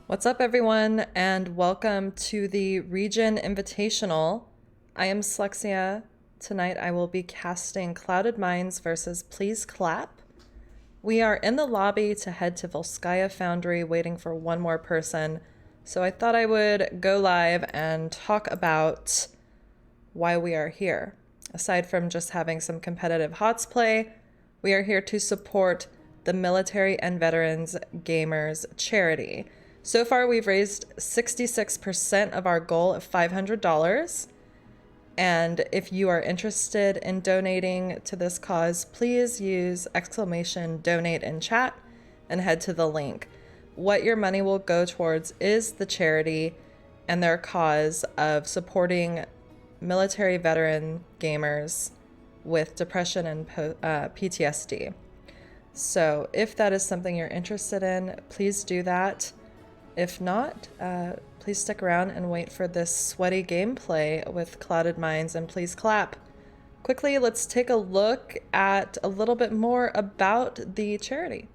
What's up, everyone, and welcome to the ReGen Invitational. I am Slexia. Tonight I will be casting Clouded Minds versus Please Clap. We are in the lobby to head to Volskaya Foundry, waiting for one more person. So I thought I would go live and talk about why we are here. Aside from just having some competitive HOTS play, we are here to support the Military and Veterans Gamers charity. So far, we've raised 66% of our goal of $500. And if you are interested in donating to this cause, please use !donate in chat and head to the link. What your money will go towards is the charity and their cause of supporting military veteran gamers with depression and PTSD. So if that is something you're interested in, please do that. If not, please stick around and wait for this sweaty gameplay with Clouded Minds and Please Clap. Quickly, let's take a look at a little bit more about the charity.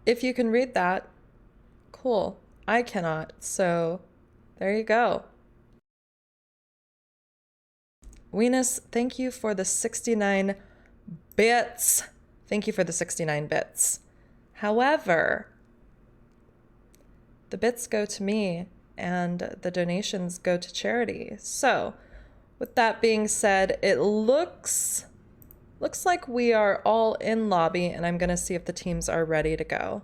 If you can read that, cool. I cannot, so there you go. Weenus, thank you for the 69 bits. Thank you for the 69 bits. However, the bits go to me and the donations go to charity. So with that being said, it looks like we are all in lobby, and I'm gonna see if the teams are ready to go.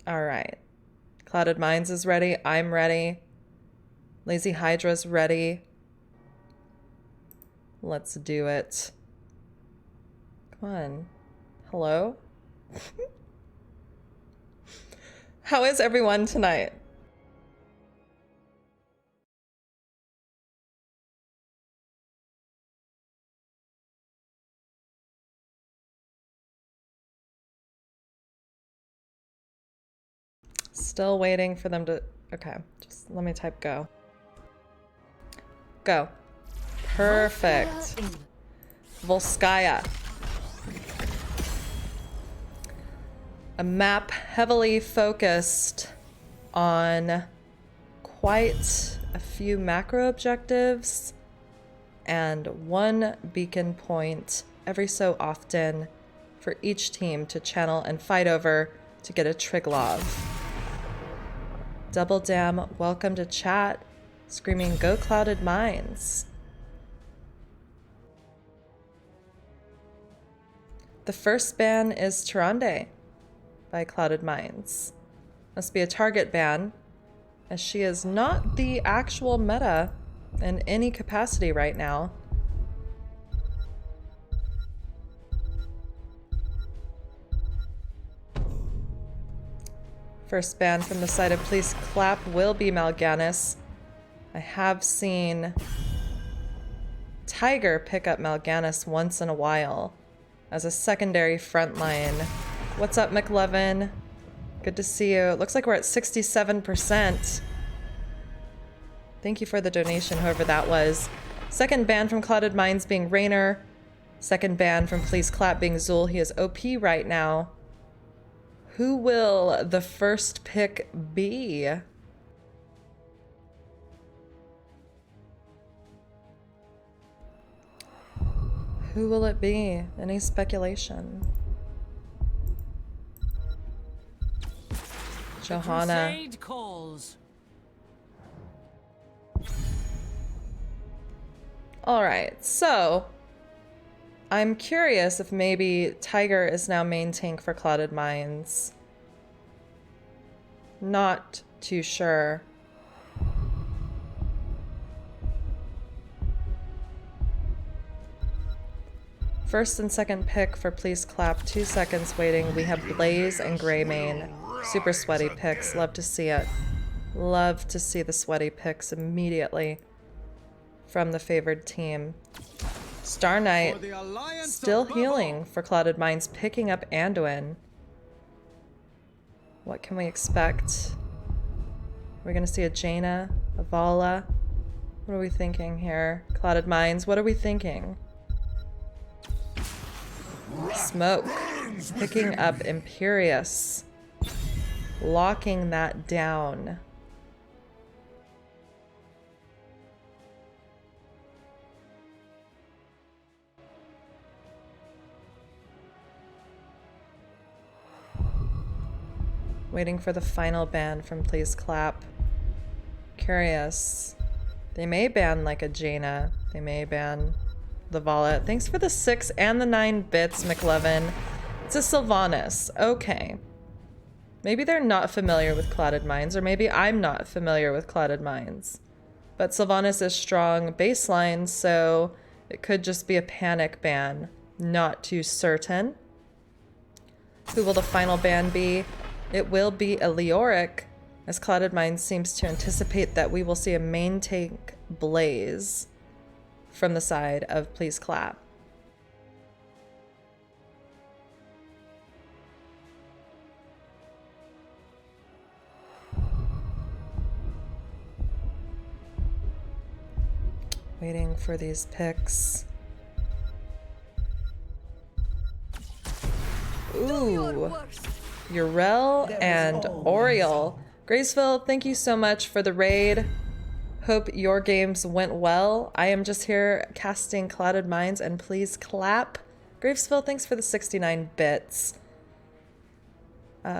All right, Clouded Minds is ready, I'm ready. Lazy Hydra's ready. Let's do it. Come on. Hello? How is everyone tonight? Still waiting for them to... Okay, just let me type go. Go. Perfect. Volskaya. A map heavily focused on quite a few macro objectives and one beacon point every so often for each team to channel and fight over to get a Triglov. Double Dam, welcome to chat. Screaming, go Clouded Minds. The first ban is Tyrande by Clouded Minds. Must be a target ban, as she is not the actual meta in any capacity right now. First ban from the side of Please Clap will be Mal'Ganis. I have seen Tiger pick up Mal'Ganis once in a while as a secondary frontline. What's up, McLovin? Good to see you. It looks like we're at 67%. Thank you for the donation, whoever that was. Second ban from Clouded Minds being Raynor. Second ban from Please Clap being Zul. He is OP right now. Who will the first pick be? Who will it be? Any speculation? Johanna. All right, so I'm curious if maybe Tiger is now main tank for Clouded Minds. Not too sure. First and second pick for Please Clap. 2 seconds waiting. We have Blaze and Greymane. Super sweaty picks. Love to see it. Love to see the sweaty picks immediately from the favored team. Star Knight still healing for Clouded Minds, picking up Anduin. What can we expect? We're gonna see a Jaina, a Vala. What are we thinking here? Clouded Minds, what are we thinking? Smoke, picking up Imperious, locking that down. Waiting for the final ban from Please Clap. Curious. They may ban like a Jaina. They may ban the Vala. Thanks for the 6 and the 9 bits, McLovin. It's a Sylvanas. Okay. Maybe they're not familiar with Clouded Minds, or maybe I'm not familiar with Clouded Minds. But Sylvanas is strong baseline, so it could just be a panic ban. Not too certain. Who will the final ban be? It will be a Leoric, as Clouded Minds seems to anticipate that we will see a main tank Blaze from the side of Please Clap. Waiting for these picks. Ooh. Urel and Oriole. Graceville, thank you so much for the raid. Hope your games went well. I am just here casting Clouded Minds and Please Clap. Gravesville, thanks for the 69 bits.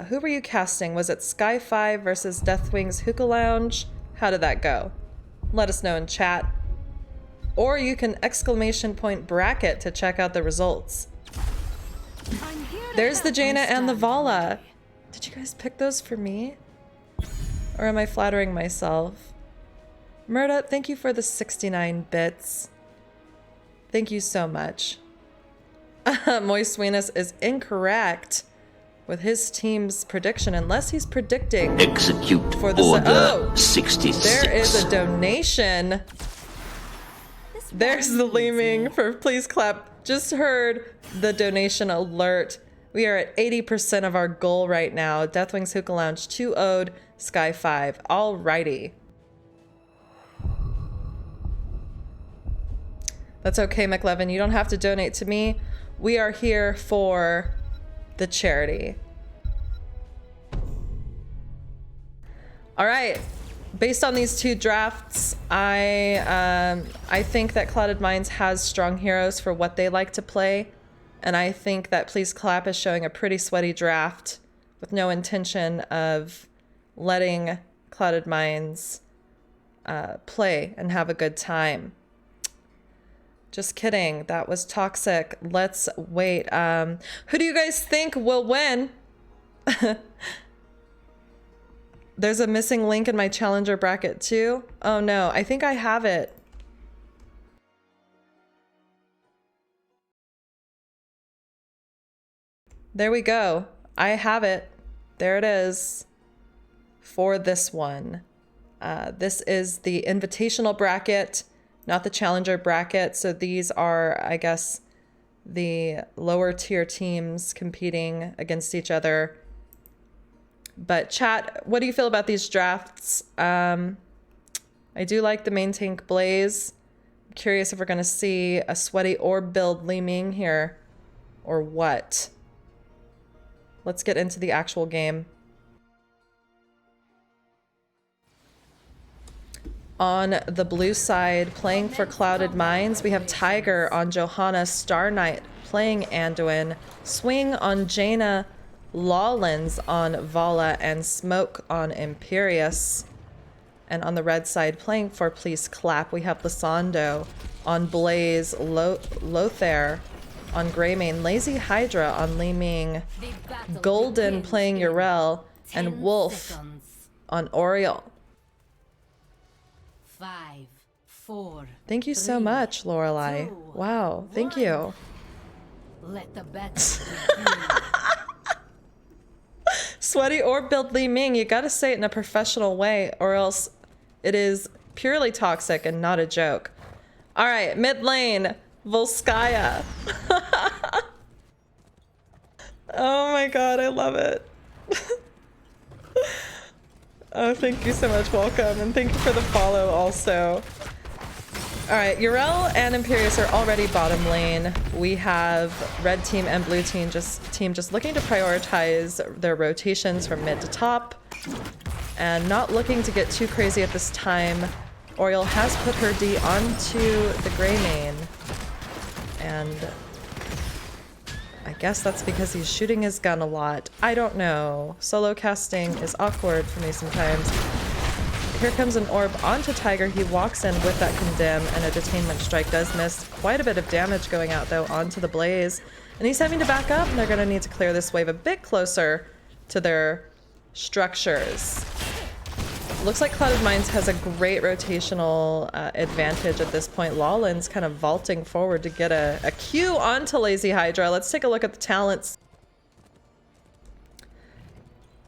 Who were you casting? Was it Sky 5 versus Deathwing's Hookah Lounge? How did that go? Let us know in chat. Or you can exclamation point bracket to check out the results. There's the Jaina and the Vala. Did you guys pick those for me? Or am I flattering myself? Murda, thank you for the 69 bits. Thank you so much. Moist Venus is incorrect with his team's prediction, unless he's predicting execute for the order 66. There is a donation. There's the leaming for Please Clap. Just heard the donation alert. We are at 80% of our goal right now. Deathwing's Hookah Lounge 2-0'd Sky 5. Alrighty. That's okay, McLevin. You don't have to donate to me. We are here for the charity. All right. Based on these 2 drafts, I think that Clouded Minds has strong heroes for what they like to play. And I think that Please Clap is showing a pretty sweaty draft with no intention of letting Clouded Minds play and have a good time. Just kidding. That was toxic. Let's wait. Who do you guys think will win? There's a missing link in my challenger bracket too. Oh no, I think I have it. There we go. I have it. There it is. for this one. This is the invitational bracket, not the challenger bracket. So these are, I guess, the lower tier teams competing against each other. But chat, what do you feel about these drafts? I do like the main tank Blaze. I'm curious if we're going to see a sweaty orb build Li Ming here or what. Let's get into the actual game. On the blue side, playing for Clouded Minds, we have Tiger on Johanna, Star Knight playing Anduin, Swing on Jaina, Lawlins on Vala, and Smoke on Imperius. And on the red side, playing for Please Clap, we have Lysando on Blaze, Lothar on Greymane, Lazy Hydra on Li Ming, Golden playing Yrel, and Wolf on Oriole. 5, 4. Thank you so much, Lorelei. Wow, thank you. Let the battle begin. Sweaty orb build Li Ming, you gotta say it in a professional way, or else it is purely toxic and not a joke. All right, mid lane, Volskaya. Oh my god, I love it. Oh, thank you so much, welcome, and thank you for the follow also. All right, Yrel and Imperius are already bottom lane. We have red team and blue team just looking to prioritize their rotations from mid to top and not looking to get too crazy at this time. Oriole has put her D onto the Greymane, and I guess that's because he's shooting his gun a lot. I don't know. Solo casting is awkward for me sometimes. Here comes an orb onto Tiger. He walks in with that condemn, and a detainment strike does miss quite a bit of damage going out though onto the Blaze. And he's having to back up, and they're gonna need to clear this wave a bit closer to their structures. Looks like Clouded Minds has a great rotational advantage at this point. Lawlins kind of vaulting forward to get a Q onto Lazy Hydra. Let's take a look at the talents.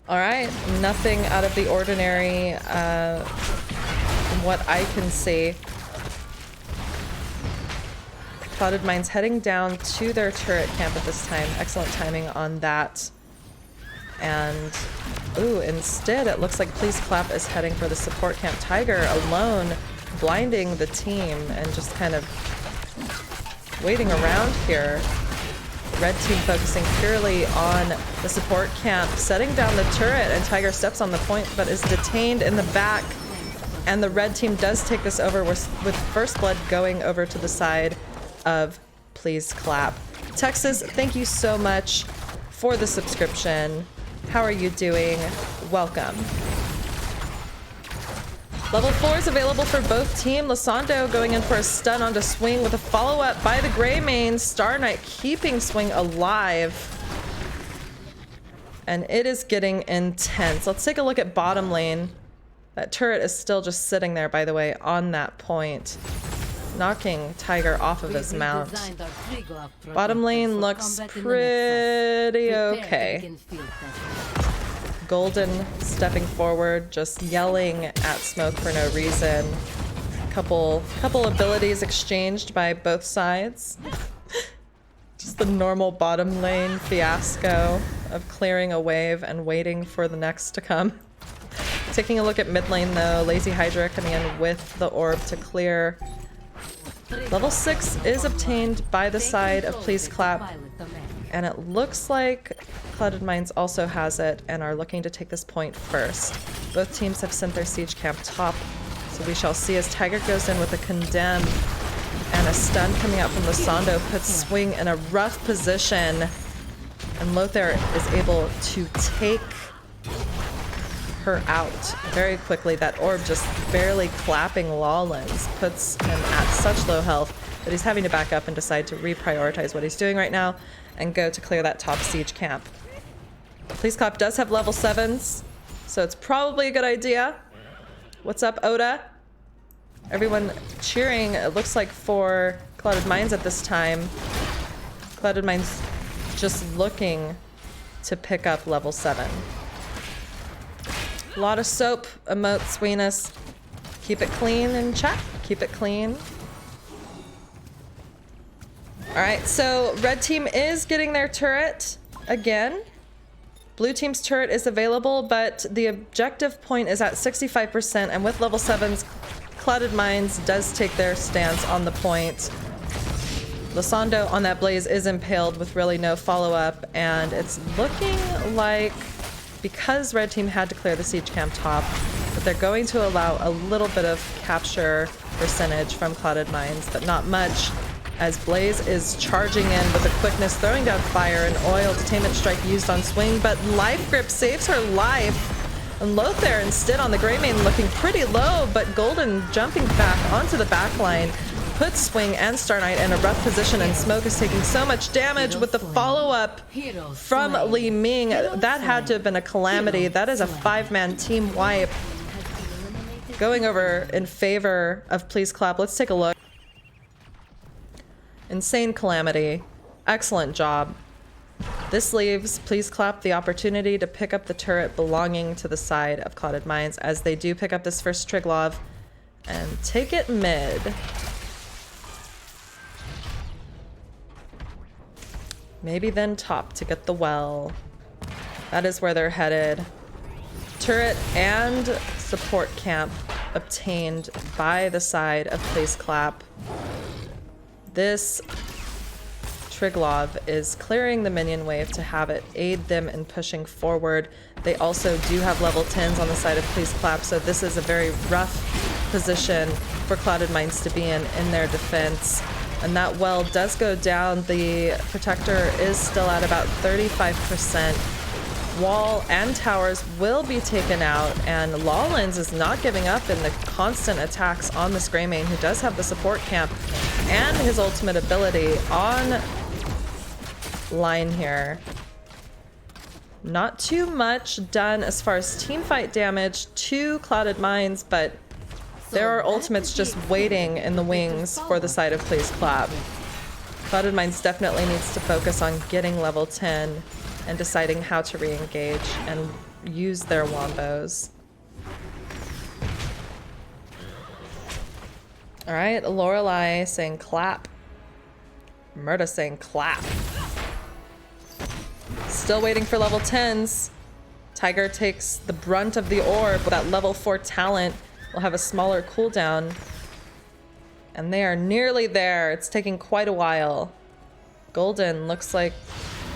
All right, nothing out of the ordinary from what I can see. Clouded Minds heading down to their turret camp at this time. Excellent timing on that. And ooh, instead it looks like Please Clap is heading for the support camp. Tiger alone blinding the team and just kind of waiting around here. Red team focusing purely on the support camp, setting down the turret, and Tiger steps on the point but is detained in the back. And the red team does take this over with First Blood going over to the side of Please Clap. Texas, thank you so much for the subscription. How are you doing? Welcome. Level 4 is available for both team. Lysando going in for a stun onto Swing with a follow-up by the Greymane. Star Knight keeping Swing alive. And it is getting intense. Let's take a look at bottom lane. That turret is still just sitting there, by the way, on that point, knocking Tiger off of his mount. Bottom lane looks pretty okay. Golden stepping forward, just yelling at Smoke for no reason. Couple abilities exchanged by both sides. Just the normal bottom lane fiasco of clearing a wave and waiting for the next to come. Taking a look at mid lane though, Lazy Hydra coming in with the orb to clear. Level 6 is obtained by the side of Please Clap, and it looks like Clouded Minds also has it and are looking to take this point first. Both teams have sent their siege camp top, so we shall see as Tiger goes in with a condemn, and a stun coming out from Lysando puts Swing in a rough position, and Lothar is able to take her out very quickly. That orb just barely clapping Lawlins puts him at such low health that he's having to back up and decide to reprioritize what he's doing right now and go to clear that top siege camp. Please Clap does have level 7s, so it's probably a good idea. What's up, Oda? Everyone cheering, it looks like, for Clouded Minds at this time. Clouded Minds just looking to pick up level 7. A lot of soap emotes, Weenus. Keep it clean in chat. Keep it clean. Alright, so red team is getting their turret again. Blue team's turret is available, but the objective point is at 65%, and with level 7's Clouded Minds does take their stance on the point. Lysandro on that blaze is impaled with really no follow-up, and it's looking like, because red team had to clear the siege camp top, that they're going to allow a little bit of capture percentage from Clouded Minds, but not much, as Blaze is charging in with a quickness, throwing down fire and oil. Detainment strike used on swing, but life grip saves her life. And Lothair instead on the gray main looking pretty low, but Golden jumping back onto the back line puts Swing and Star Knight in a rough position, and Smoke is taking so much damage with the follow-up from Li Ming. That had to have been a calamity. That is a 5-man team wipe. Going over in favor of Please Clap. Let's take a look. Insane calamity. Excellent job. This leaves Please Clap the opportunity to pick up the turret belonging to the side of Clouded Minds, as they do pick up this first Triglav and take it mid. Maybe then top to get the well. That is where they're headed. Turret and support camp obtained by the side of Please Clap. This Triglav is clearing the minion wave to have it aid them in pushing forward. They also do have level 10s on the side of Please Clap, so this is a very rough position for Clouded Minds to be in their defense. And that well does go down. The protector is still at about 35%. Wall and towers will be taken out, and Lawlins is not giving up in the constant attacks on this Grey Mane, who does have the support camp and his ultimate ability on line here. Not too much done as far as teamfight damage to Clouded Minds, but there are ultimates just waiting in the wings for the side of Please Clap. Clouded Minds definitely needs to focus on getting level 10 and deciding how to re-engage and use their wombos. All right, Lorelei saying clap. Murda saying clap. Still waiting for level 10s. Tiger takes the brunt of the orb. That level 4 talent will have a smaller cooldown. And they are nearly there. It's taking quite a while. Golden looks like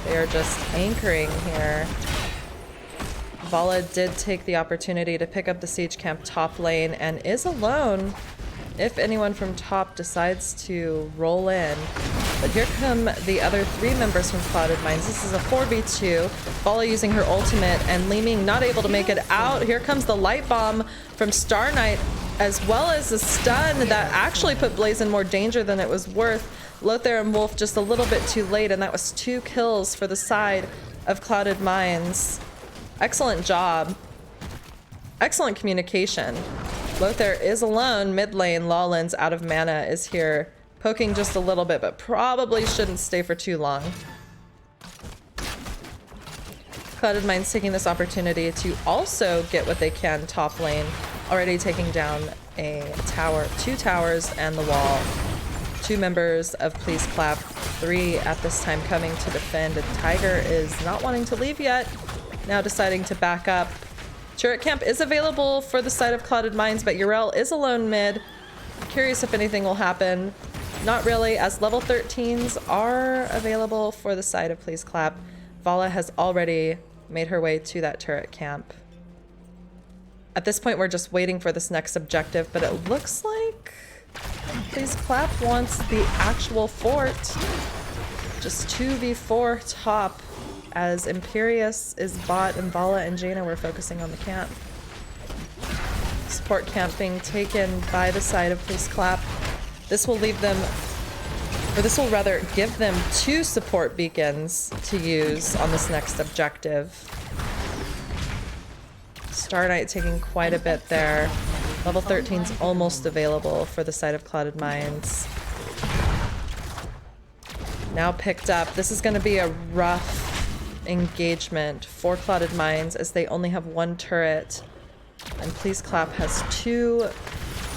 they are just anchoring here. Vala did take the opportunity to pick up the siege camp top lane and is alone if anyone from top decides to roll in. But here come the other 3 members from Clouded Minds. This is a 4v2. Vala using her ultimate, and Li Ming not able to make it out. Here comes the light bomb from Star Knight, as well as a stun that actually put Blaze in more danger than it was worth. Lothair and Wolf just a little bit too late, and that was 2 kills for the side of Clouded Minds. Excellent job. Excellent communication. Lothair is alone mid lane. Lawlins out of mana is here, poking just a little bit, but probably shouldn't stay for too long. Clouded Minds taking this opportunity to also get what they can top lane, already taking down a tower, 2 towers and the wall. 2 members of Please Clap, 3 at this time coming to defend, and Tiger is not wanting to leave yet, now deciding to back up. Turret camp is available for the side of Clouded Minds, but Yrel is alone mid. Curious if anything will happen. Not really, as level 13s are available for the side of Please Clap. Vala has already made her way to that turret camp. At this point, we're just waiting for this next objective, but it looks like Please Clap wants the actual fort. Just 2v4 top, as Imperius is bot and Vala and Jaina were focusing on the camp. Support camp being taken by the side of Please Clap. This will leave them, or this will rather give them 2 support beacons to use on this next objective. Star Knight taking quite a bit there. Level 13's almost available for the side of Clouded Minds. Now picked up. This is going to be a rough engagement for Clouded Minds, as they only have 1 turret And Please Clap has 2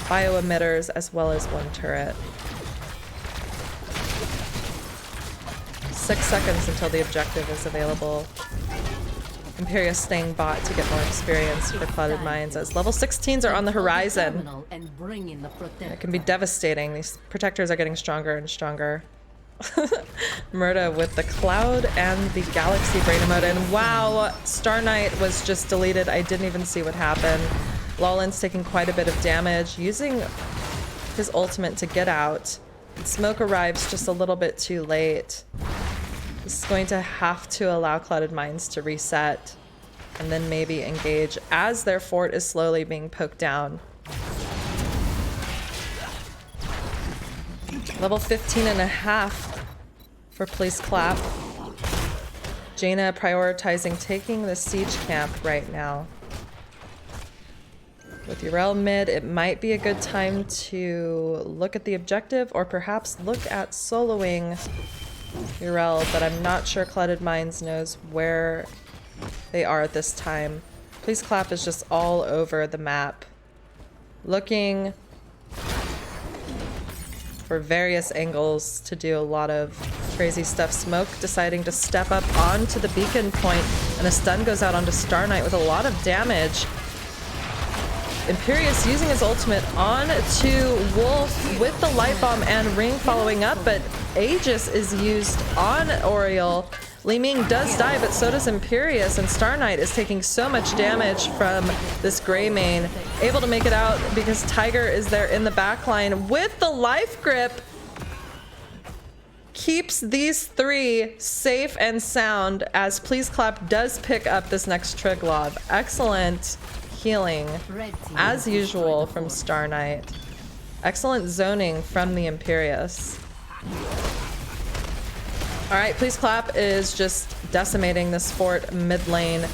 bio emitters as well as 1 turret. 6 seconds until the objective is available. Imperius staying bot to get more experience for Clouded Minds as level 16s are on the horizon. It can be devastating. These protectors are getting stronger and stronger. Murda with the Cloud and the Galaxy Brain emote. And wow, Star Knight was just deleted. I didn't even see what happened. Lawlen's taking quite a bit of damage, using his ultimate to get out. Smoke arrives just a little bit too late. This is going to have to allow Clouded Minds to reset and then maybe engage as their fort is slowly being poked down. Level 15 and a half for Please Clap. Jaina prioritizing taking the siege camp right now. With Yrel mid, it might be a good time to look at the objective or perhaps look at soloing Yrel, but I'm not sure Clouded Minds knows where they are at this time. Please Clap is just all over the map, looking for various angles to do a lot of crazy stuff. Smoke deciding to step up onto the beacon point, and a stun goes out onto Star Knight with a lot of damage. Imperius using his ultimate on to Wolf with the light bomb and ring following up, but Aegis is used on Oriole. Li Ming does die, but so does Imperius, and Star Knight is taking so much damage from this Grey Mane. Able to make it out because Tiger is there in the backline with the life grip. Keeps these 3 safe and sound as Please Clap does pick up this next Triglav. Excellent healing, as usual, from Star Knight. Excellent zoning from the Imperius. Alright, Please Clap is just decimating this fort mid lane,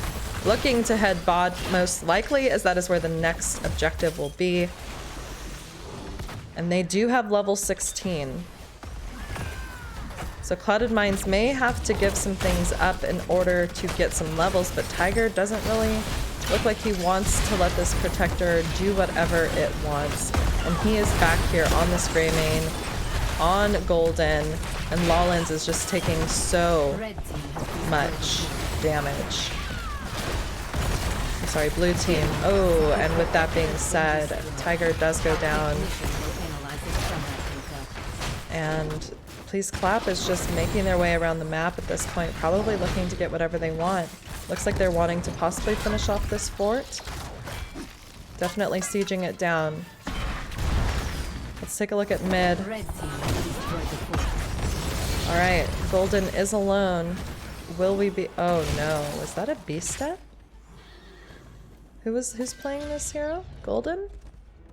looking to head bot most likely, as that is where the next objective will be. And they do have level 16. So Clouded Minds may have to give some things up in order to get some levels, but Tiger doesn't really look like he wants to let this protector do whatever it wants. And he is back here on this Grey Mane, on Golden, and Lawlens is just taking so much damage. I'm sorry, blue team. Oh, and with that being said, Tiger does go down. And Please Clap is just making their way around the map at this point, probably looking to get whatever they want. Looks like they're wanting to possibly finish off this fort. Definitely sieging it down. Let's take a look at mid. Alright, Golden is alone. Will we be— oh no, was that a beast step? Who's playing this hero? Golden?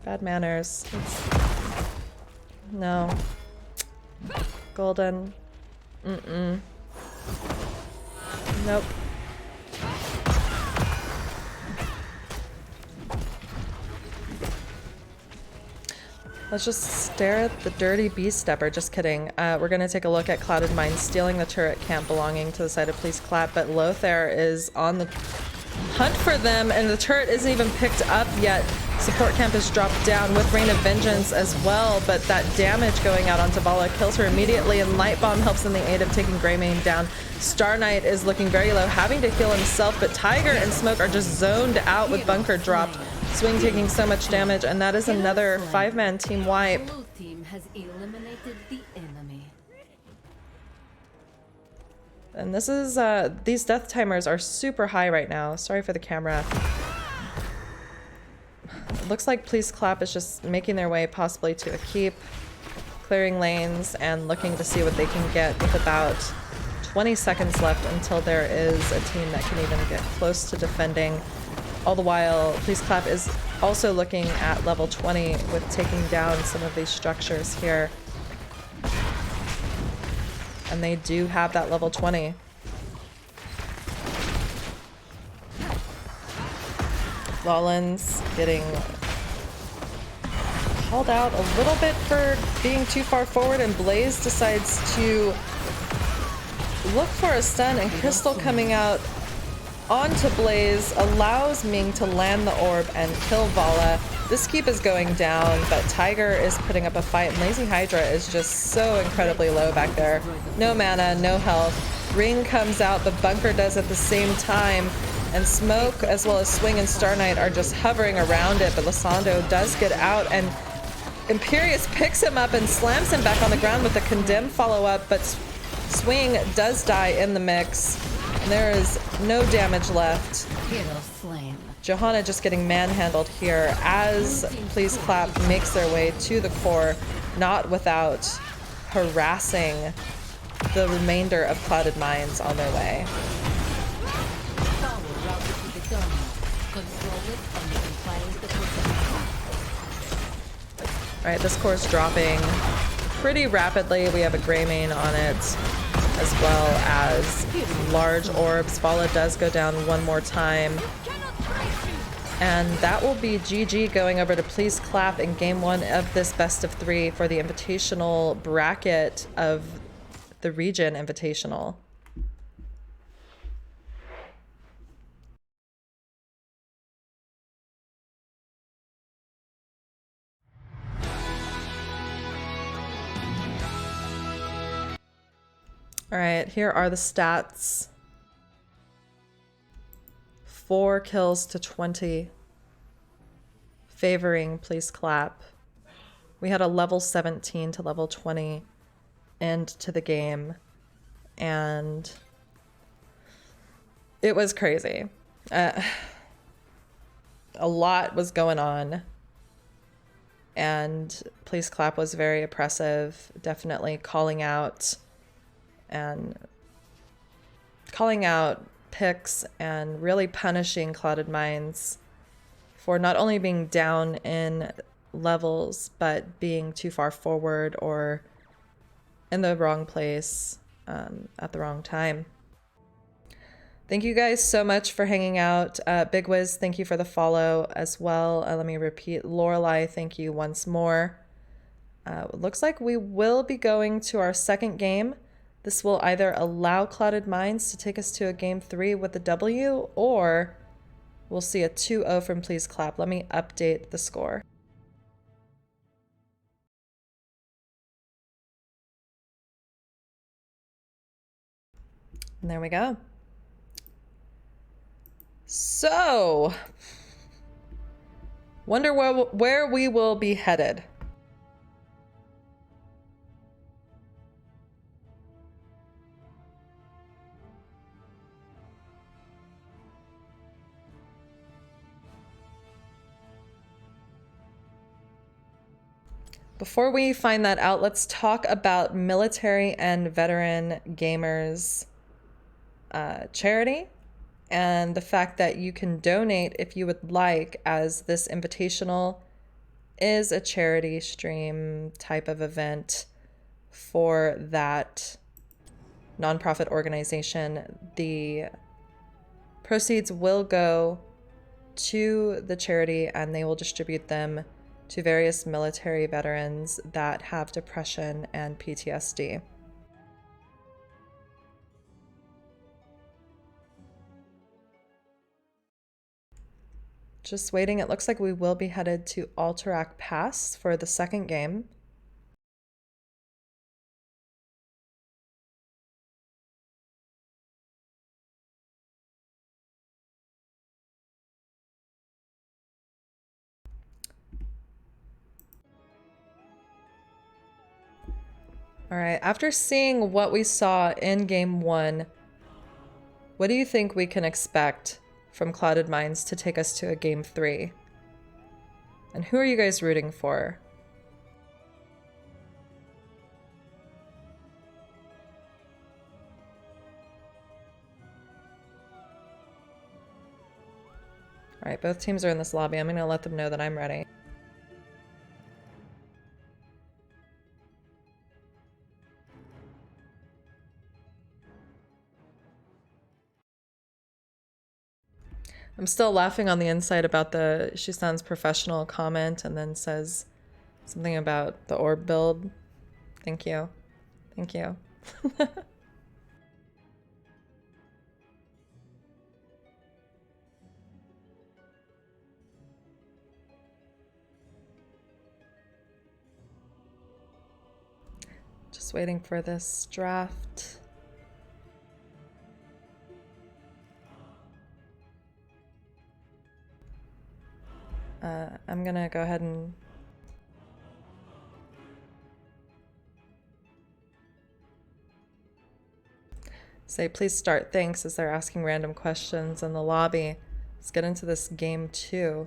Bad manners. No. Golden. Mm-mm. Nope. Let's just stare at the dirty beast stepper. Just kidding. We're gonna take a look at Clouded Minds stealing the turret camp belonging to the side of Please Clap, but Lothar is on the hunt for them, and the turret isn't even picked up yet. Support camp is dropped down with Rain of Vengeance as well, but that damage going out onto Vala kills her immediately, and Light Bomb helps in the aid of taking Greymane down. Star Knight is looking very low, having to heal himself, but Tiger and Smoke are just zoned out with Bunker dropped. Swing taking so much damage, and that is another 5-man team wipe. Blue team has eliminated the enemy. And this is, these death timers are super high right now. Sorry for the camera. It looks like Please Clap is just making their way possibly to a keep, clearing lanes, and looking to see what they can get with about 20 seconds left until there is a team that can even get close to defending. All the while, Please Clap is also looking at level 20 with taking down some of these structures here. And they do have that level 20. Lawlens getting called out a little bit for being too far forward, and Blaze decides to look for a stun, and Crystal coming out onto Blaze, allows Ming to land the orb and kill Vala. This keep is going down, but Tiger is putting up a fight, and Lazy Hydra is just so incredibly low back there. No mana, no health. Ring comes out, the bunker does at the same time, and Smoke as well as Swing and Star Knight are just hovering around it, but Lysandro does get out, and Imperius picks him up and slams him back on the ground with a Condemn follow-up, but Swing does die in the mix. There is no damage left. Johanna just getting manhandled here as Please Clap makes their way to the core, not without harassing the remainder of Clouded Minds on their way. Alright, this core is dropping pretty rapidly. We have a Greymane on it, as well as large orbs. Vala does go down one more time. And that will be GG going over to Please Clap in game 1 of this best of 3 for the invitational bracket of the ReGen Invitational. All right, here are the stats. 4 kills to 20, favoring Please Clap. We had a level 17 to level 20 end to the game, and it was crazy. A lot was going on, and Please Clap was very oppressive, definitely calling out picks and really punishing Clouded Minds for not only being down in levels, but being too far forward or in the wrong place at the wrong time. Thank you guys so much for hanging out. Big Wiz, thank you for the follow as well. Let me repeat, Lorelei, thank you once more. Looks like we will be going to our second game. This will either allow Clouded Minds to take us to a game 3 with the W, or we'll see a 2-0 from Please Clap. Let me update the score. And there we go. So, wonder where we will be headed. Before we find that out, let's talk about Military and Veteran Gamers charity and the fact that you can donate if you would like, as this invitational is a charity stream type of event for that nonprofit organization. The proceeds will go to the charity, and they will distribute them to various military veterans that have depression and PTSD. Just waiting. It looks like we will be headed to Alterac Pass for the second game. All right, after seeing what we saw in game 1, what do you think we can expect from Clouded Minds to take us to a game 3? And who are you guys rooting for? All right, both teams are in this lobby. I'm gonna let them know that I'm ready. I'm still laughing on the inside about the "she sounds professional" comment, and then says something about the orb build. Thank you. Thank you. Just waiting for this draft. I'm gonna go ahead and say please start thanks as they're asking random questions in the lobby. Let's get into this game 2.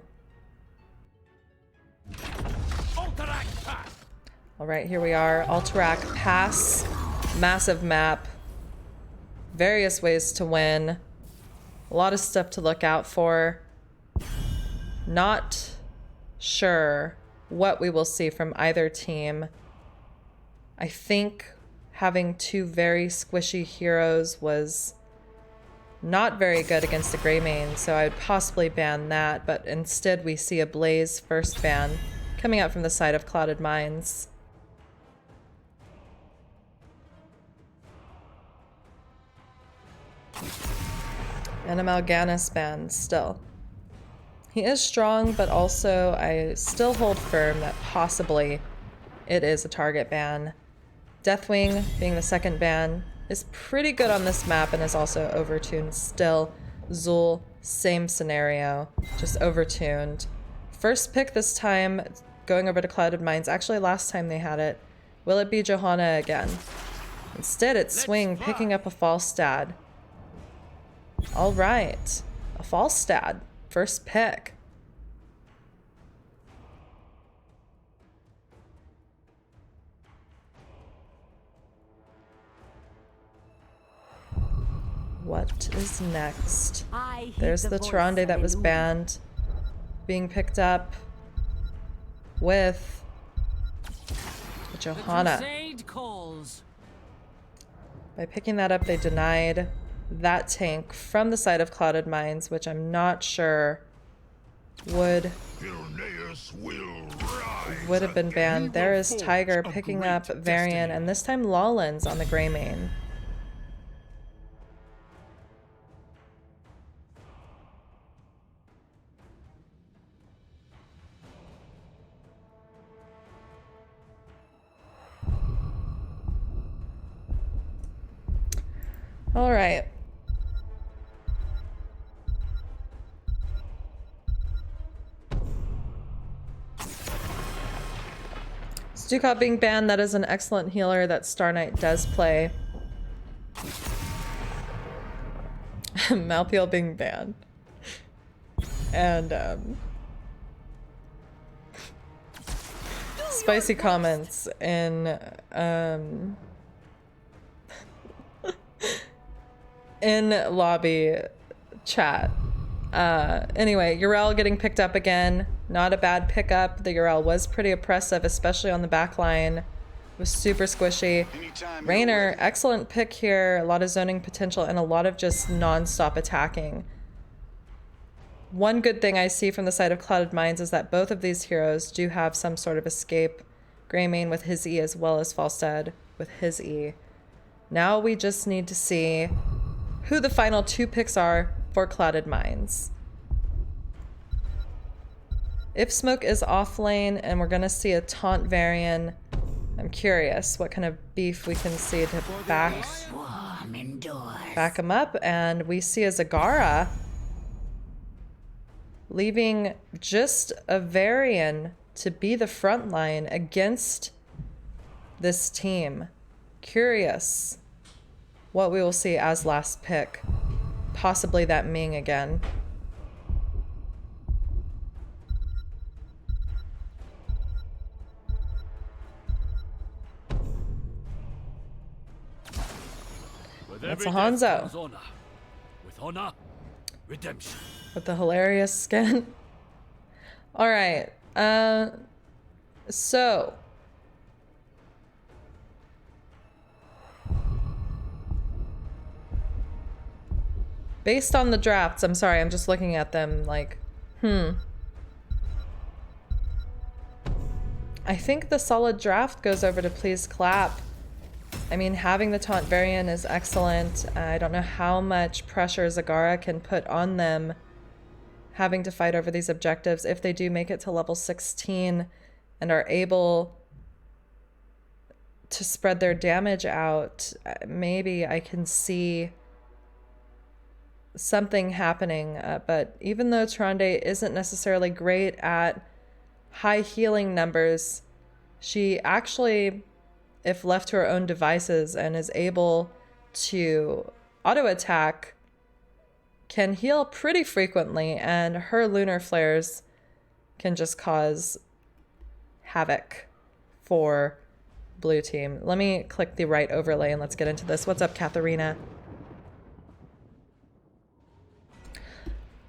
All right, here we are. Alterac Pass, massive map, various ways to win, a lot of stuff to look out for. Not sure what we will see from either team. I think having 2 very squishy heroes was not very good against the Greymane, so I'd possibly ban that, but instead we see a Blaze first ban coming out from the side of Clouded Minds. And a Mal'Ganis ban still. He is strong, but also I still hold firm that possibly it is a target ban. Deathwing, being the second ban, is pretty good on this map and is also overtuned still. Zul, same scenario, just overtuned. First pick this time, going over to Clouded Minds. Actually, last time they had it. Will it be Johanna again? Instead, it's Swing picking up a Falstad. All right, a Falstad. First pick. What is next? There's the Tyrande that was banned, being picked up with Johanna. By picking that up, they denied that tank from the side of Clouded Minds, which I'm not sure would have been banned. There is Tiger picking up Varian, and this time Lawlins on the Greymane. All right. Stukov being banned, that is an excellent healer that Star Knight does play. Malpeel being banned. And, spicy comments in lobby chat. Anyway, Yrel getting picked up again. Not a bad pickup. The Yrel was pretty oppressive, especially on the back line. It was super squishy. Raynor, excellent pick here. A lot of zoning potential and a lot of just non-stop attacking. One good thing I see from the side of Clouded Minds is that both of these heroes do have some sort of escape. Greymane with his E as well as Falstad with his E. Now we just need to see who the final 2 picks are for Clouded Minds. If Smoke is off lane and we're gonna see a taunt Varian, I'm curious what kind of beef we can see to back him up. And we see a Zagara leaving just a Varian to be the front line against this team. Curious what we will see as last pick. Possibly that Ming again. That's a Hanzo. With honor, redemption. With the hilarious skin. All right. So based on the drafts, I'm sorry, I'm just looking at them like, I think the solid draft goes over to Please Clap. I mean, having the taunt Varian is excellent. I don't know how much pressure Zagara can put on them having to fight over these objectives if they do make it to level 16 and are able to spread their damage out, maybe I can see something happening. But even though Tronde isn't necessarily great at high healing numbers, she actually, if left to her own devices and is able to auto attack, can heal pretty frequently, and her lunar flares can just cause havoc for blue team. Let me click the right overlay and let's get into this. What's up, Katharina?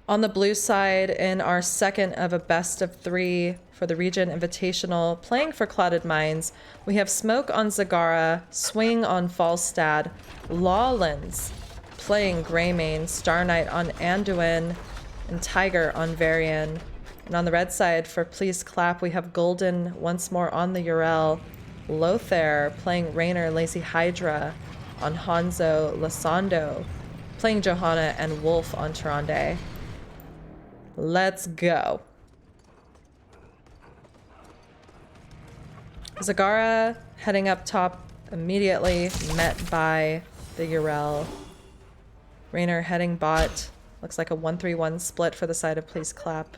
On the blue side, in our second of a best of 3 for the ReGen Invitational, playing for Clouded Minds, we have Smoke on Zagara, Swing on Falstad, Lawlens playing Greymane, Star Knight on Anduin, and Tiger on Varian. And on the red side for Please Clap, we have Golden once more on the Urel, Lothair playing Raynor, Lazy Hydra on Hanzo, Lasando playing Johanna, and Wolf on Tronde. Let's go. Zagara heading up top immediately, met by the Urel. Raynor heading bot. Looks like a 1-3-1 split for the side of Please Clap.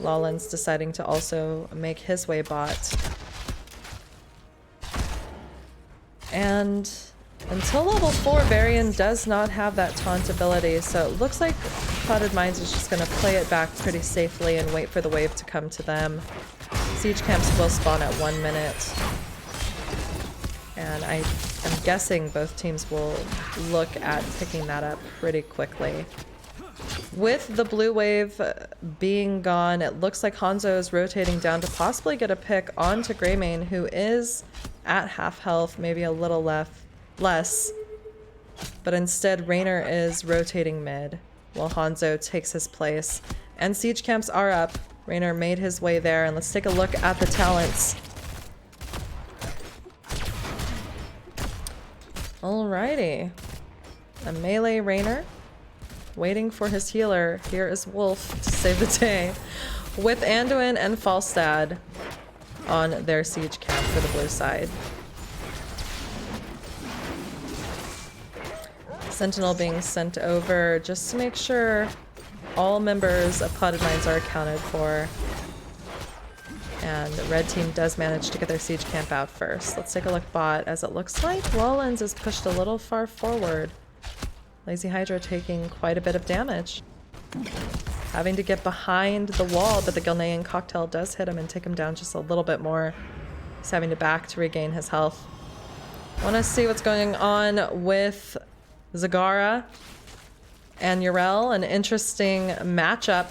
Lawlens deciding to also make his way bot. And until level 4, Varian does not have that taunt ability, so it looks like Clouded Minds is just going to play it back pretty safely and wait for the wave to come to them. Siege camps will spawn at 1 minute. And I am guessing both teams will look at picking that up pretty quickly. With the blue wave being gone, it looks like Hanzo is rotating down to possibly get a pick onto Greymane, who is at half health, maybe a little less. But instead, Raynor is rotating mid, while Hanzo takes his place. And siege camps are up. Raynor made his way there, and let's take a look at the talents. Alrighty. A melee Raynor. Waiting for his healer. Here is Wolf to save the day. With Anduin and Falstad on their siege camp for the blue side. Sentinel being sent over just to make sure all members of Clouded Minds are accounted for. And the red team does manage to get their siege camp out first. Let's take a look bot, as it looks like Lawlens is pushed a little far forward. Lazy Hydra taking quite a bit of damage. Having to get behind the wall, but the Gilnean cocktail does hit him and take him down just a little bit more. He's having to back to regain his health. Want to see what's going on with Zagara and Urel. An interesting matchup.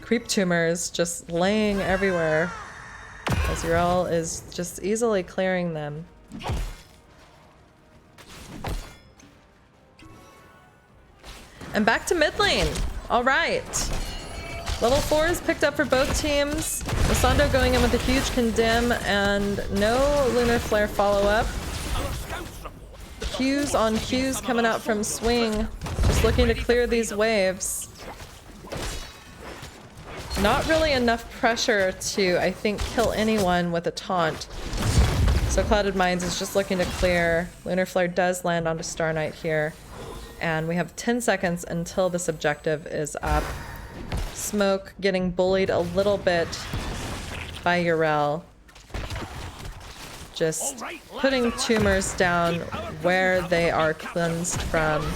Creep tumors just laying everywhere, as Urel is just easily clearing them. And back to mid lane. All right. Level 4 is picked up for both teams. Lasando going in with a huge condemn and no lunar flare follow-up. Qs on Qs coming out from Swing. Just looking to clear these waves. Not really enough pressure to, I think, kill anyone with a taunt. So Clouded Minds is just looking to clear. Lunar Flare does land onto Star Knight here. And we have 10 seconds until this objective is up. Smoke getting bullied a little bit by Urel. Just putting tumors down where they are cleansed from.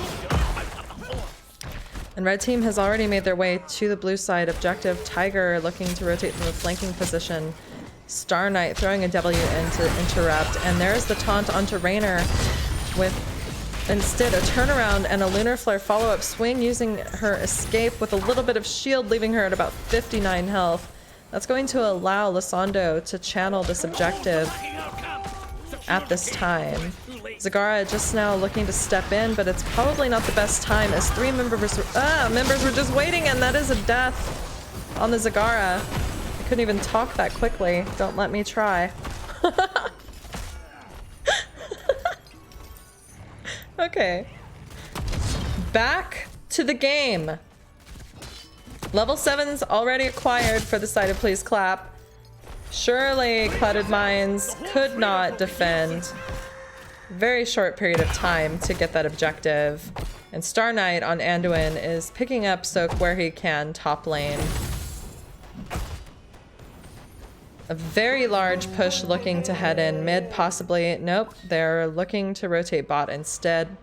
And red team has already made their way to the blue side objective. Tiger looking to rotate from a flanking position. Star Knight throwing a W in to interrupt. And there's the taunt onto Raynor with instead a turnaround and a lunar flare follow-up. Swing using her escape with a little bit of shield, leaving her at about 59 health. That's going to allow Lasando to channel this objective at this time. Zagara just now looking to step in, but it's probably not the best time as 3 members were just waiting, and that is a death on the Zagara. I couldn't even talk that quickly. Don't let me try. Okay. Back to the game. Level 7's already acquired for the side of Please Clap. Surely Clouded Minds could not defend. Very short period of time to get that objective. And Star Knight on Anduin is picking up Soak where he can top lane. A very large push looking to head in mid, possibly. Nope, they're looking to rotate bot instead.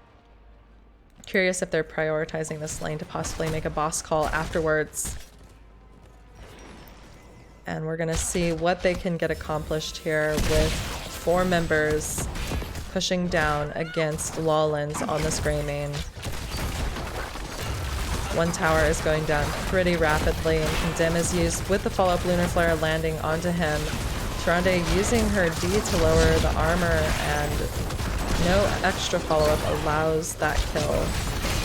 Curious if they're prioritizing this lane to possibly make a boss call afterwards. And we're gonna see what they can get accomplished here with 4 members pushing down against Lawlins on this gray main. One tower is going down pretty rapidly, and Condemn is used with the follow-up Lunar Flare landing onto him. Tyrande using her D to lower the armor, and no extra follow-up allows that kill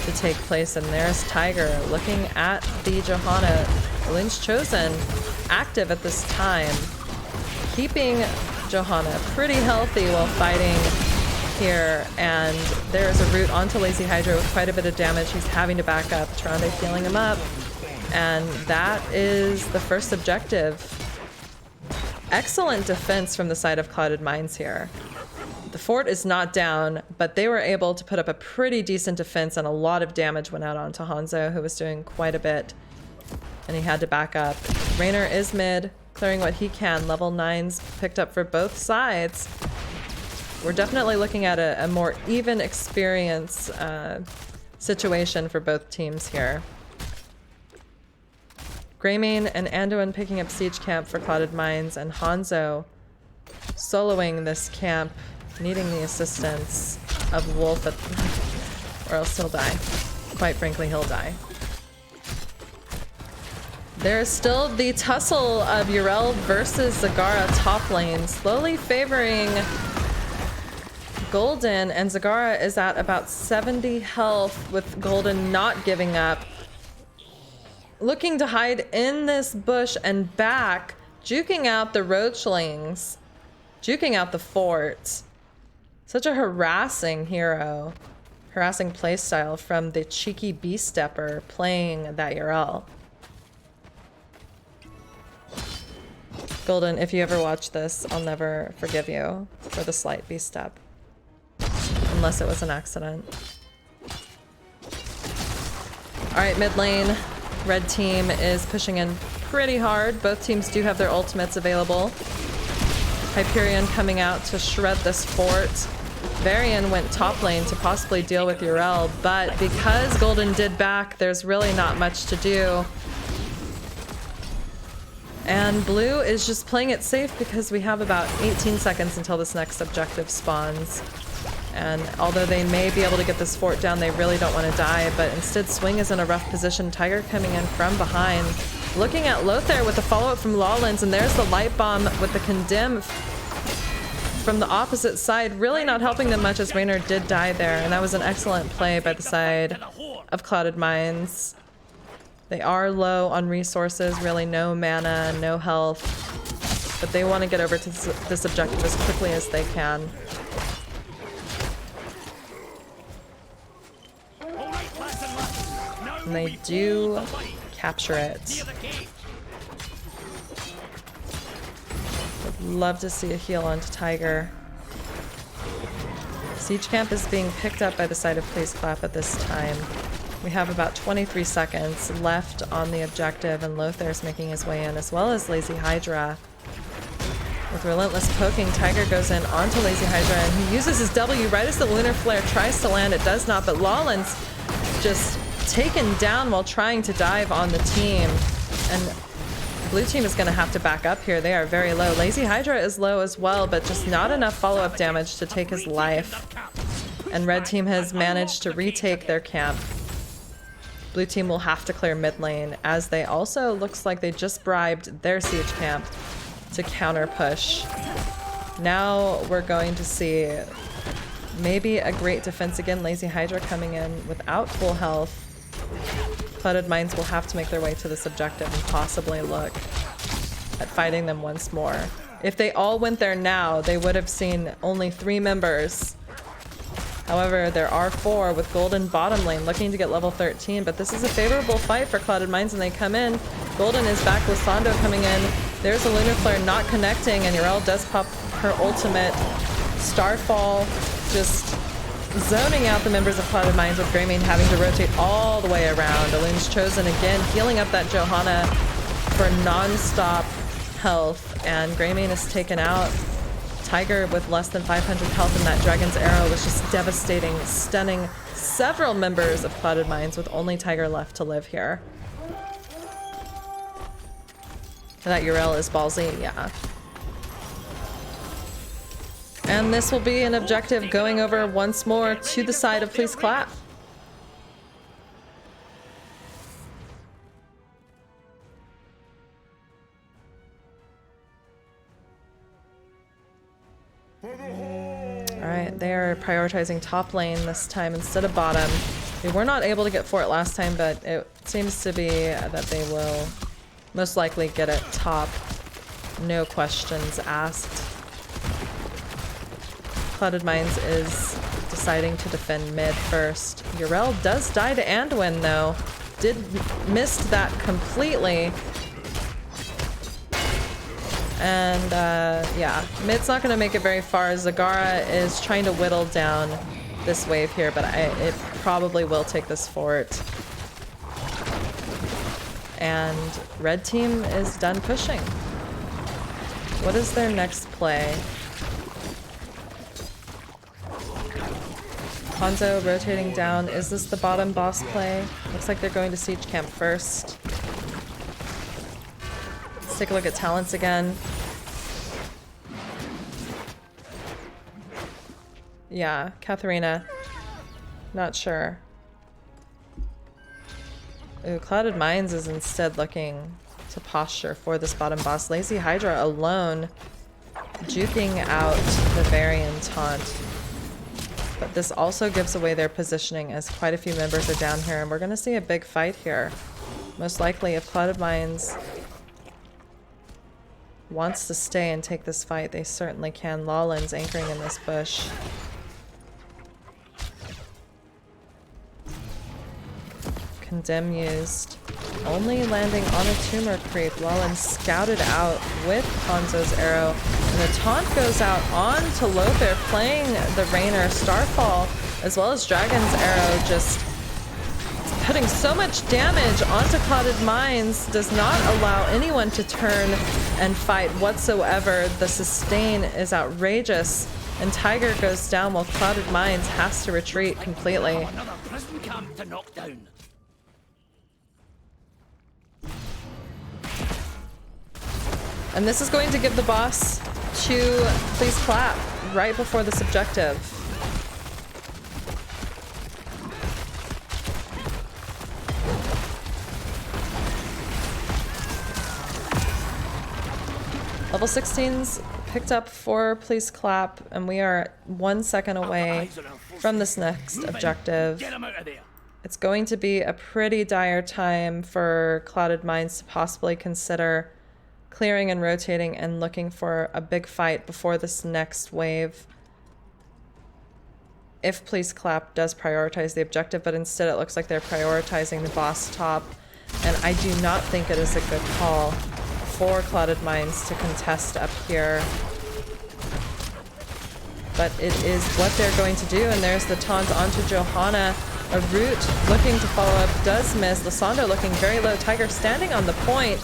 to take place. And there's Tiger looking at the Johanna. Lynn's Chosen active at this time, keeping Johanna pretty healthy while fighting here, and there's a root onto Lazy Hydra with quite a bit of damage. He's having to back up. Tyrande healing him up, and that is the first objective. Excellent defense from the side of Clouded Minds here. The fort is not down, but they were able to put up a pretty decent defense, and a lot of damage went out onto Hanzo, who was doing quite a bit, and he had to back up. Raynor is mid, clearing what he can. Level 9's picked up for both sides. We're definitely looking at a more even experience situation for both teams here. Greymane and Anduin picking up Siege Camp for Clouded Minds, and Hanzo soloing this camp, needing the assistance of Wolf, or else he'll die. Quite frankly, he'll die. There's still the tussle of Yrel versus Zagara top lane, slowly favoring Golden, and Zagara is at about 70 health, with Golden not giving up. Looking to hide in this bush and back, juking out the Roachlings, juking out the fort. Such a harassing hero. Harassing playstyle from the cheeky B-stepper playing that Yrel. Golden, if you ever watch this, I'll never forgive you for the slight B-step. Unless it was an accident. Alright, mid lane. Red team is pushing in pretty hard. Both teams do have their ultimates available. Hyperion coming out to shred this fort. Varian went top lane to possibly deal with Yrel, but because Golden did back, there's really not much to do. And Blue is just playing it safe because we have about 18 seconds until this next objective spawns. And although they may be able to get this fort down, they really don't want to die, but instead Swing is in a rough position. Tiger coming in from behind. Looking at Lothar with the follow-up from Lawlins, and there's the light bomb with the condemn from the opposite side, really not helping them much as Raynor did die there, and that was an excellent play by the side of Clouded Minds. They are low on resources, really no mana, no health, but they want to get over to this objective as quickly as they can. And they do capture it. Would love to see a heal onto Tiger. Siege Camp is being picked up by the side of Please Clap at this time. We have about 23 seconds left on the objective, and Lothar's making his way in, as well as Lazy Hydra. With relentless poking, Tiger goes in onto Lazy Hydra, and he uses his W right as the Lunar Flare tries to land. It does not, but Lawlins just taken down while trying to dive on the team. And Blue team is going to have to back up here. They are very low. Lazy Hydra is low as well, but just not enough follow-up damage to take his life. And Red team has managed to retake their camp. Blue team will have to clear mid lane, as they also looks like they just bribed their Siege Camp to counter push. Now we're going to see maybe a great defense again. Lazy Hydra coming in without full health. Clouded Minds will have to make their way to this objective and possibly look at fighting them once more. If they all went there now, they would have seen only 3 members. However, there are 4 with Golden bottom lane looking to get level 13, but this is a favorable fight for Clouded Minds, and they come in. Golden is back with Sando coming in. There's a Lunar Flare not connecting, and Urel does pop her ultimate. Starfall just zoning out the members of Clouded Minds, with Greymane having to rotate all the way around. Elune's Chosen again, healing up that Johanna for non-stop health, and Greymane is taken out. Tiger with less than 500 health, and that Dragon's Arrow was just devastating, stunning several members of Clouded Minds, with only Tiger left to live here. That Urel is ballsy, yeah. And this will be an objective going over once more to the side of Please Clap. Alright, they are prioritizing top lane this time instead of bottom. They were not able to get for it last time, but it seems to be that they will most likely get it top. No questions asked. Clouded Minds is deciding to defend mid first. Urel does die to Anduin though. Missed that completely. And yeah, mid's not going to make it very far. Zagara is trying to whittle down this wave here, but it probably will take this fort. And red team is done pushing. What is their next play? Hanzo rotating down. Is this the bottom boss play? Looks like they're going to Siege Camp first. Let's take a look at talents again. Yeah, Katharina. Not sure. Ooh, Clouded Minds is instead looking to posture for this bottom boss. Lazy Hydra alone, juking out the Varian taunt. But this also gives away their positioning, as quite a few members are down here, and we're going to see a big fight here. Most likely, if Clouded Minds wants to stay and take this fight, they certainly can. Lawlen's anchoring in this bush. Condemn used. Only landing on a tumor creep. Lawlen scouted out with Hanzo's arrow. And the taunt goes out on to Lothar, playing the Rainer. Starfall, as well as Dragon's Arrow, just putting so much damage onto Clouded Minds. Does not allow anyone to turn and fight whatsoever. The sustain is outrageous. And Tiger goes down while Clouded Minds has to retreat completely. Another prison camp to knock down. And this is going to give the boss to Please Clap right before this objective. Level 16's picked up for Please Clap, and we are 1 second away from this next objective. Get 'em out of there. It's going to be a pretty dire time for Clouded Minds to possibly consider clearing and rotating and looking for a big fight before this next wave. If Please Clap does prioritize the objective, but instead it looks like they're prioritizing the boss top. And I do not think it is a good call for Clouded Minds to contest up here. But it is what they're going to do, and there's the taunt onto Johanna. A root looking to follow up does miss. Lysandra looking very low. Tiger standing on the point.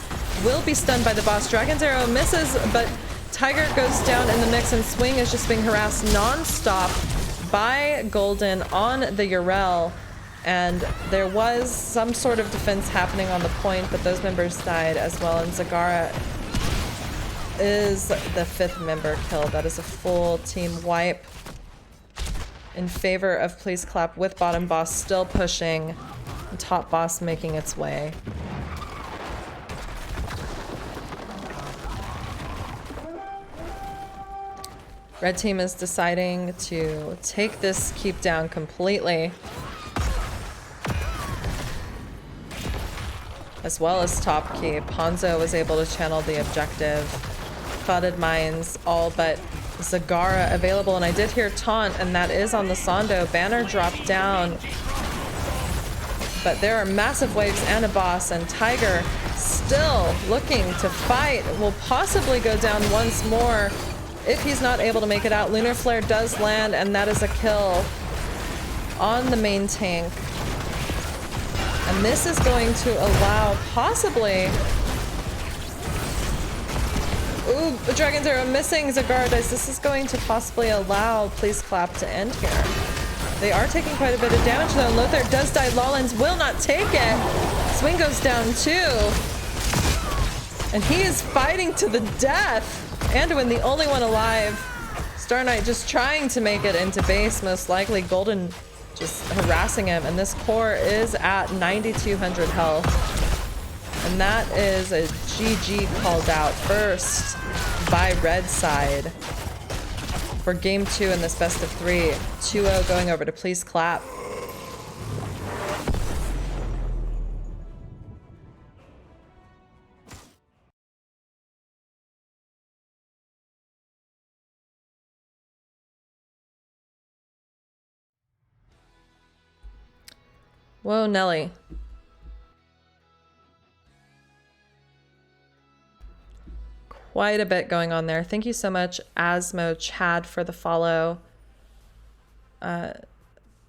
Will be stunned by the boss. Dragon's Arrow misses, but Tiger goes down in the mix, and Swing is just being harassed non-stop by Golden on the Urel. And there was some sort of defense happening on the point, but those members died as well. And Zagara is the 5th member killed. That is a full team wipe in favor of Please Clap, with bottom boss still pushing, and top boss making its way. Red team is deciding to take this keep down completely, as well as top keep. Hanzo was able to channel the objective. Clouded Minds all but Zagara available, and I did hear taunt, and that is on the Sando. Banner dropped down. But there are massive waves and a boss, and Tiger still looking to fight. Will possibly go down once more if he's not able to make it out. Lunar Flare does land, and that is a kill on the main tank. And this is going to allow possibly... Ooh, the Dragon's Arrow missing Zagardis. This is going to possibly allow Please Clap to end here. They are taking quite a bit of damage though. Lothar does die. Lawlins will not take it. Swing goes down too. And he is fighting to the death. Anduin, the only one alive. Star Knight just trying to make it into base, most likely. Golden just harassing him. And this core is at 9,200 health. And that is a GG called out first by red side for game 2 in this best of 3. 2-0 going over to Please Clap. Whoa, Nelly. Quite a bit going on there. Thank you so much, Asmo Chad, for the follow.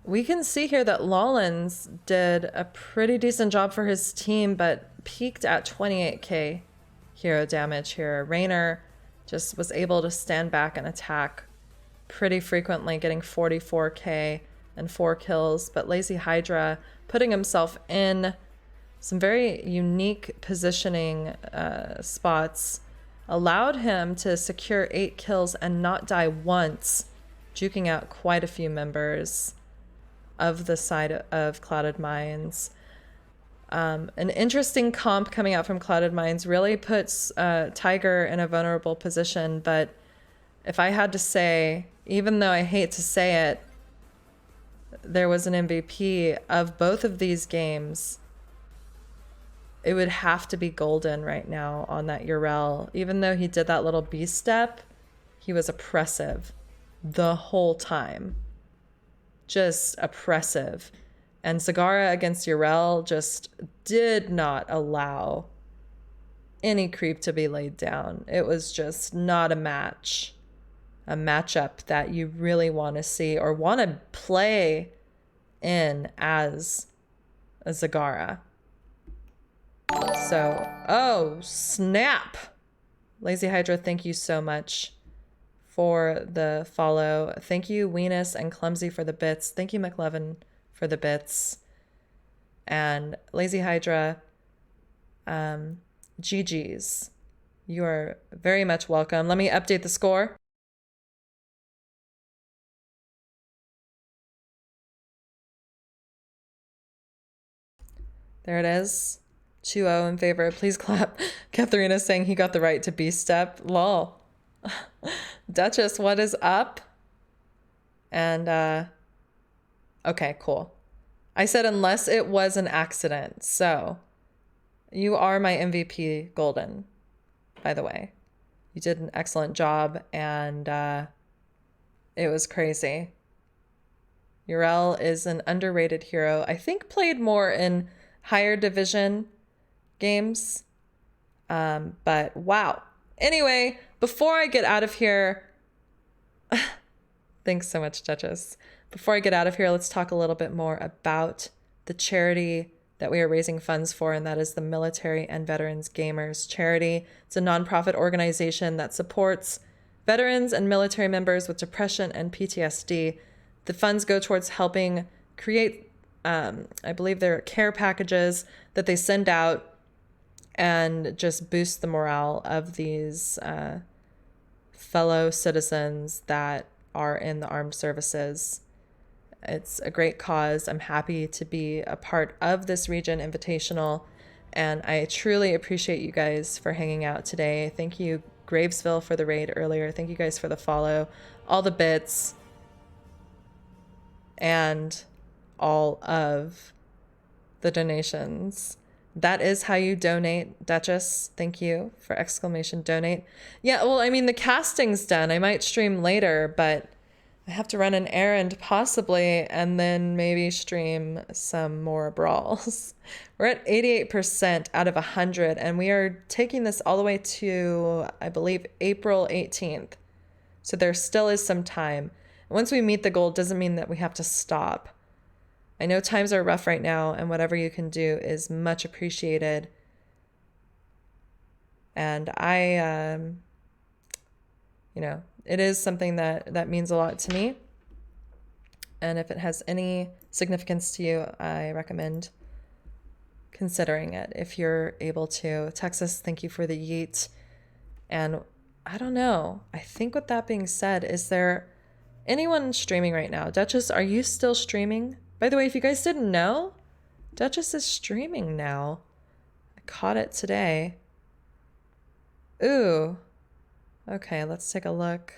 We can see here that Lawlins did a pretty decent job for his team, but peaked at 28k hero damage here. Raynor just was able to stand back and attack pretty frequently, getting 44k and 4 kills. But Lazy Hydra putting himself in some very unique positioning spots allowed him to secure 8 kills and not die once, juking out quite a few members of the side of Clouded Minds. An interesting comp coming out from Clouded Minds really puts Tiger in a vulnerable position, but if I had to say, even though I hate to say it, there was an MVP of both of these games, it would have to be Golden right now on that Urel. Even though he did that little beast step, he was oppressive the whole time. Just oppressive. And Zagara against Urel just did not allow any creep to be laid down. It was just not a matchup that you really want to see or want to play in as a Zagara. So, oh, snap. Lazy Hydra, thank you so much for the follow. Thank you, Weenus and Clumsy, for the bits. Thank you, McLevin, for the bits. And Lazy Hydra, GG's. You are very much welcome. Let me update the score. There it is. 2-0 in favor. Please clap. Katharina saying he got the right to beast step. Lol. Duchess, what is up? And, okay, cool. I said unless it was an accident. So, you are my MVP, Golden, by the way. You did an excellent job, and it was crazy. Urel is an underrated hero. I think played more in higher division games. But wow. Anyway, before I get out of here, thanks so much, Duchess. Before I get out of here, let's talk a little bit more about the charity that we are raising funds for, and that is the Military and Veterans Gamers Charity. It's a nonprofit organization that supports veterans and military members with depression and PTSD. The funds go towards helping create, I believe they're care packages that they send out and just boost the morale of these fellow citizens that are in the armed services. It's a great cause. I'm happy to be a part of this ReGen Invitational, and I truly appreciate you guys for hanging out today. Thank you, Gravesville, for the raid earlier. Thank you guys for the follow, all the bits, and all of the donations. That is how you donate, Duchess. Thank you for exclamation donate. Yeah, well, I mean, the casting's done. I might stream later, but I have to run an errand possibly, and then maybe stream some more brawls. We're at 88% out of 100, and we are taking this all the way to, I believe, April 18th. So there still is some time. Once we meet the goal, doesn't mean that we have to stop. I know times are rough right now, and whatever you can do is much appreciated. And it is something that means a lot to me. And if it has any significance to you, I recommend considering it if you're able to. Texas, thank you for the yeet. And I don't know. I think with that being said, is there anyone streaming right now? Duchess, are you still streaming? By the way, if you guys didn't know, Duchess is streaming now. I caught it today. Ooh. Okay, let's take a look.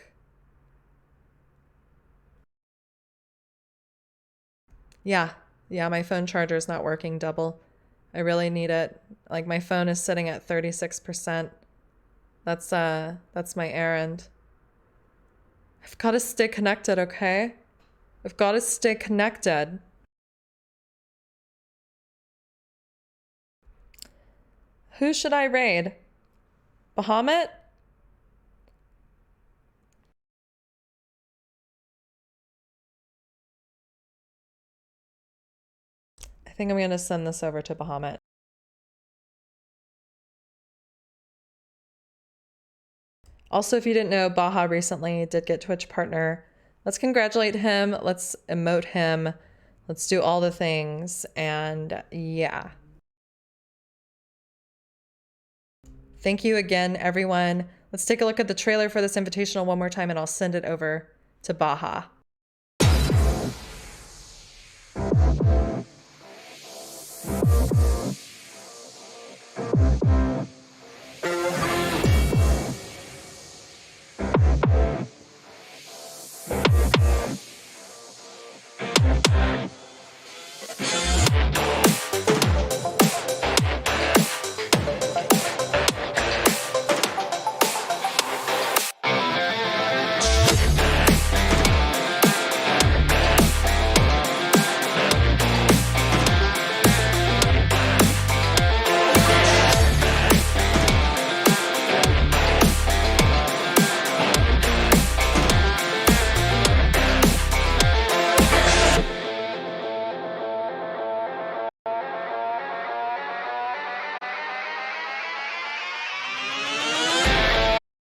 Yeah, my phone charger is not working double. I really need it. Like my phone is sitting at 36%. That's my errand. I've got to stay connected, okay? I've got to stay connected. Who should I raid? Bahamut? I think I'm going to send this over to Bahamut. Also, if you didn't know, Baha recently did get Twitch partner. Let's congratulate him. Let's emote him. Let's do all the things. And yeah. Thank you again, everyone. Let's take a look at the trailer for this invitational one more time, and I'll send it over to Baha.